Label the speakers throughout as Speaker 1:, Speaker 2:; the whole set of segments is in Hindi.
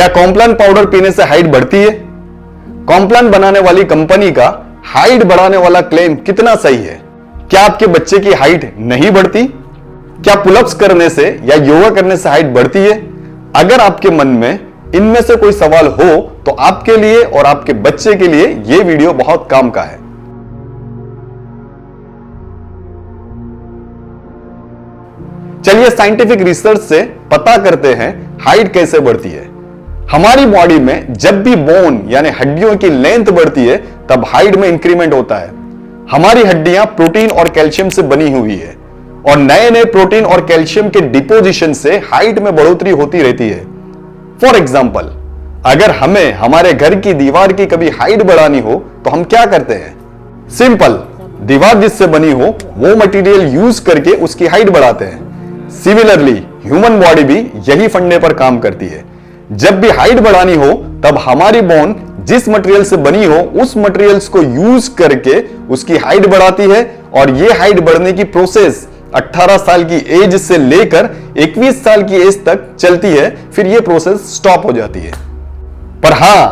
Speaker 1: क्या कॉम्प्लान पाउडर पीने से हाइट बढ़ती है? कॉम्प्लान बनाने वाली कंपनी का हाइट बढ़ाने वाला क्लेम कितना सही है? क्या आपके बच्चे की हाइट नहीं बढ़ती? क्या पुलअप्स करने से या योगा करने से हाइट बढ़ती है? अगर आपके मन में इनमें से कोई सवाल हो तो आपके लिए और आपके बच्चे के लिए यह वीडियो बहुत काम का है। चलिए साइंटिफिक रिसर्च से पता करते हैं हाइट कैसे बढ़ती है। हमारी बॉडी में जब भी बोन यानी हड्डियों की लेंथ बढ़ती है तब हाइट में इंक्रीमेंट होता है। हमारी हड्डियां प्रोटीन और कैल्शियम से बनी हुई है और नए नए प्रोटीन और कैल्शियम के डिपोजिशन से हाइट में बढ़ोतरी होती रहती है। फॉर एग्जाम्पल, अगर हमें हमारे घर की दीवार की कभी हाइट बढ़ानी हो तो हम क्या करते हैं? सिंपल, दीवार जिससे बनी हो वो मटेरियल यूज करके उसकी हाइट बढ़ाते हैं। सिमिलरली ह्यूमन बॉडी भी यही फंडे पर काम करती है। जब भी हाइट बढ़ानी हो तब हमारी बोन जिस मटेरियल से बनी हो उस मटेरियल्स को यूज करके उसकी हाइट बढ़ाती है और यह हाइट बढ़ने की प्रोसेस 18 साल की एज से लेकर 21 साल की एज तक चलती है, फिर यह प्रोसेस स्टॉप हो जाती है। पर हां,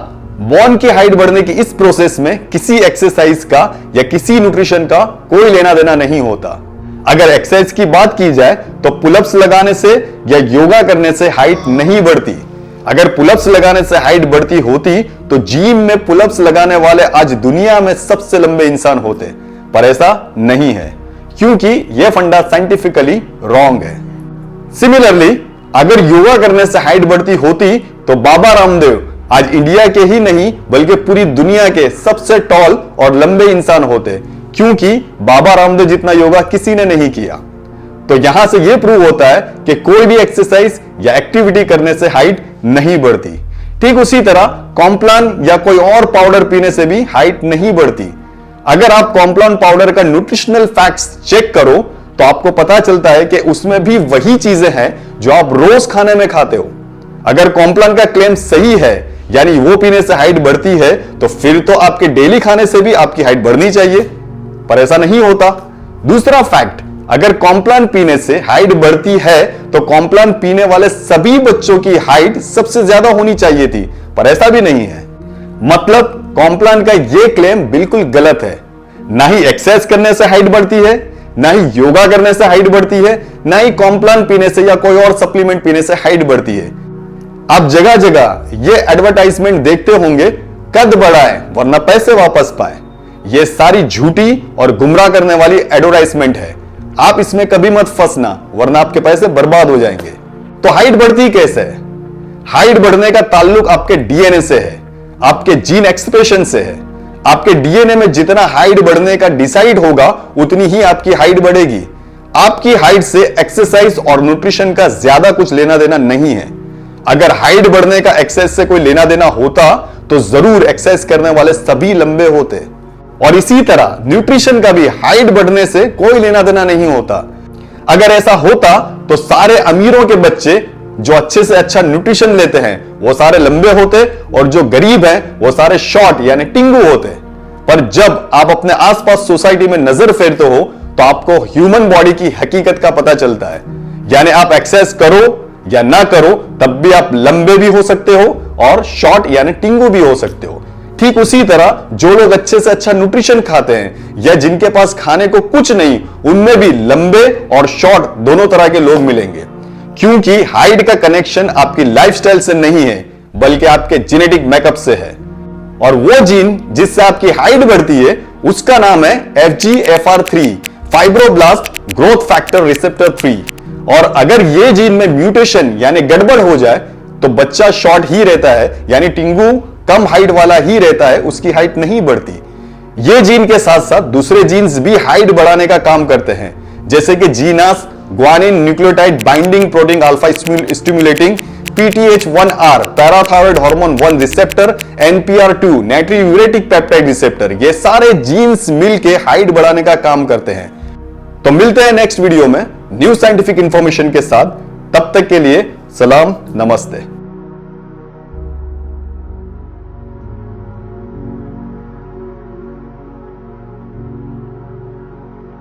Speaker 1: बोन की हाइट बढ़ने की इस प्रोसेस में किसी एक्सरसाइज का या किसी न्यूट्रिशन का कोई लेना देना नहीं होता। अगर एक्सरसाइज की बात की जाए तो पुलअप्स लगाने से या योगा करने से हाइट नहीं बढ़ती। अगर पुलअप्स लगाने से हाइट बढ़ती होती तो जिम में पुलअप्स लगाने वाले आज दुनिया में सबसे लंबे इंसान होते, पर ऐसा नहीं है क्योंकि यह फंडा साइंटिफिकली रॉन्ग है। सिमिलरली, अगर योगा करने से हाइट बढ़ती होती तो बाबा रामदेव आज इंडिया के ही नहीं बल्कि पूरी दुनिया के सबसे टॉल और लंबे इंसान होते, क्योंकि बाबा रामदेव जितना योगा किसी ने नहीं किया। तो यहां से यह प्रूव होता है कि कोई भी एक्सरसाइज या एक्टिविटी करने से हाइट नहीं बढ़ती। ठीक उसी तरह कॉम्प्लान या कोई और पाउडर पीने से भी हाइट नहीं बढ़ती। अगर आप कॉम्प्लान पाउडर का न्यूट्रिशनल फैक्ट्स चेक करो तो आपको पता चलता है कि उसमें भी वही चीजें हैं जो आप रोज खाने में खाते हो। अगर कॉम्प्लान का क्लेम सही है यानी वो पीने से हाइट बढ़ती है तो फिर तो आपके डेली खाने से भी आपकी हाइट बढ़नी चाहिए, पर ऐसा नहीं होता। दूसरा फैक्ट, अगर कॉम्प्लान पीने से हाइट बढ़ती है तो कॉम्प्लान पीने वाले सभी बच्चों की हाइट सबसे ज्यादा होनी चाहिए थी, पर ऐसा भी नहीं है। मतलब कॉम्प्लान का यह क्लेम बिल्कुल गलत है। ना ही एक्सरसाइज करने से हाइट बढ़ती है, ना ही योगा करने से हाइट बढ़ती है, ना ही कॉम्प्लान पीने से या कोई और सप्लीमेंट पीने से हाइट बढ़ती है। आप जगह जगह यह एडवर्टाइजमेंट देखते होंगे, कद बढ़ाएं वरना पैसे वापस पाए। यह सारी झूठी और गुमराह करने वाली एडवर्टाइजमेंट है। आप इसमें कभी मत फंसना वरना आपके पैसे बर्बाद हो जाएंगे। तो हाइट बढ़ती कैसे है? हाइट बढ़ने का ताल्लुक आपके डीएनए से है, आपके जीन एक्सप्रेशन से है। आपके डीएनए में जितना हाइट बढ़ने का डिसाइड होगा उतनी ही आपकी हाइट बढ़ेगी। आपकी हाइट से एक्सरसाइज और न्यूट्रिशन का ज्यादा कुछ लेना देना नहीं है। अगर हाइट बढ़ने का एक्सरसाइज से कोई लेना देना होता तो जरूर एक्सरसाइज करने वाले सभी लंबे होते, और इसी तरह न्यूट्रिशन का भी हाइट बढ़ने से कोई लेना देना नहीं होता। अगर ऐसा होता तो सारे अमीरों के बच्चे जो अच्छे से अच्छा न्यूट्रिशन लेते हैं वो सारे लंबे होते और जो गरीब हैं वो सारे शॉर्ट यानी टिंगू होते। पर जब आप अपने आसपास सोसाइटी में नजर फेरते हो तो आपको ह्यूमन बॉडी की हकीकत का पता चलता है। यानी आप एक्सरसाइज करो या ना करो तब भी आप लंबे भी हो सकते हो और शॉर्ट यानी टिंगू भी हो सकते हो। ठीक उसी तरह जो लोग अच्छे से अच्छा न्यूट्रिशन खाते हैं या जिनके पास खाने को कुछ नहीं, उनमें भी लंबे और शॉर्ट दोनों तरह के लोग मिलेंगे, क्योंकि हाइट का कनेक्शन आपकी लाइफस्टाइल से नहीं है बल्कि आपके जेनेटिक मेकअप से है। और वो जीन जिससे आपकी हाइट बढ़ती है उसका नाम है FGFR3, fibroblast growth factor receptor 3। और अगर ये जीन में म्यूटेशन यानी गड़बड़ हो जाए तो बच्चा शॉर्ट ही रहता है, यानी टिंगू कम हाइट वाला ही रहता है, उसकी हाइट नहीं बढ़ती। ये जीन के साथ साथ दूसरे जीन्स भी हाइट बढ़ाने का काम करते हैं, जैसे कि GNAS guanine nucleotide binding protein alpha stimulating, PTH1R parathyroid hormone 1 receptor, NPR2 natriuretic peptide receptor, ये सारे जीन्स मिलके हाइट बढ़ाने का काम करते हैं। तो मिलते हैं नेक्स्ट वीडियो में न्यू साइंटिफिक इंफॉर्मेशन के साथ। तब तक के लिए सलाम, नमस्ते।